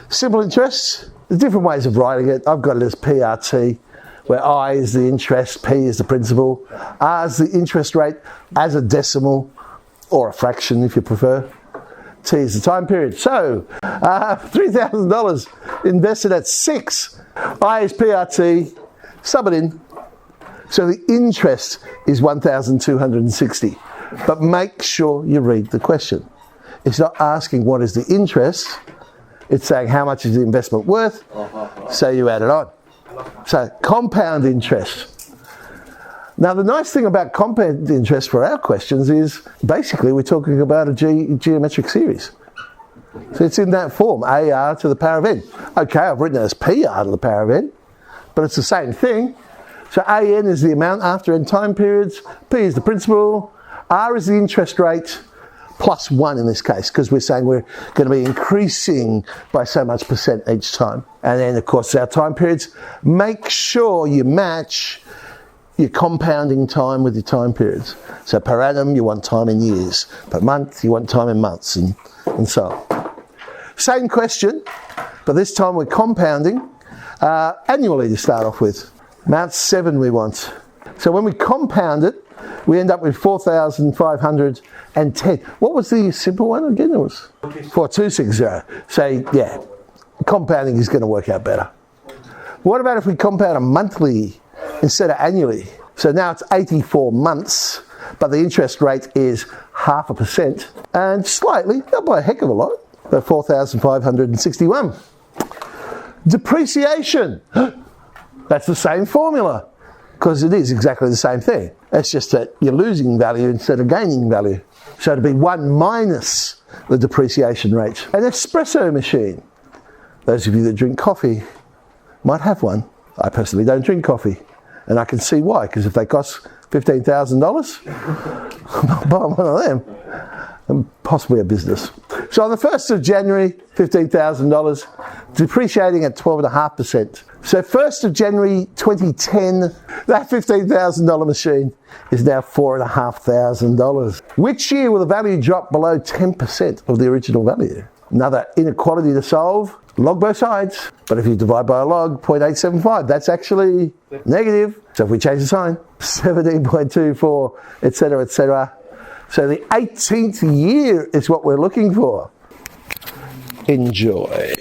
Simple interest, there's different ways of writing it. I've got it as PRT, where I is the interest, P is the principal, R is the interest rate as a decimal, or a fraction if you prefer. T is the time period. So, $3,000 invested at 6. I is PRT, sub it in. So the interest is 1,260. But make sure you read the question. It's not asking what is the interest, it's saying how much is the investment worth, so you add it on. So compound interest. Now the nice thing about compound interest for our questions is basically we're talking about a geometric series. So it's in that form, AR to the power of n. Okay, I've written it as PR to the power of n, but it's the same thing. So AN is the amount after n time periods, P is the principal, R is the interest rate, plus 1 in this case, because we're saying we're going to be increasing by so much percent each time. And then, of course, our time periods. Make sure you match your compounding time with your time periods. So per annum, you want time in years. Per month, you want time in months, and so on. Same question, but this time we're compounding annually to start off with. Amount 7 we want. So when we compound it, we end up with 4,510. What was the simple one again? It was 4,260. So yeah, compounding is going to work out better. What about if we compound it monthly instead of annually? So now it's 84 months, but the interest rate is 0.5%, and slightly, not by a heck of a lot, but 4,561. Depreciation. That's the same formula, because it is exactly the same thing. It's just that you're losing value instead of gaining value. So it'd be 1 minus the depreciation rate. An espresso machine. Those of you that drink coffee might have one. I personally don't drink coffee, and I can see why, because if they cost $15,000, I'm not buying one of them. And possibly a business. So on the 1st of January, $15,000, depreciating at 12.5%. So 1st of January 2010, that $15,000 machine is now $4,500. Which year will the value drop below 10% of the original value? Another inequality to solve. Log both sides. But if you divide by a log, 0.875, that's actually negative. So if we change the sign, 17.24, etc., etc. So the 18th year is what we're looking for. Enjoy.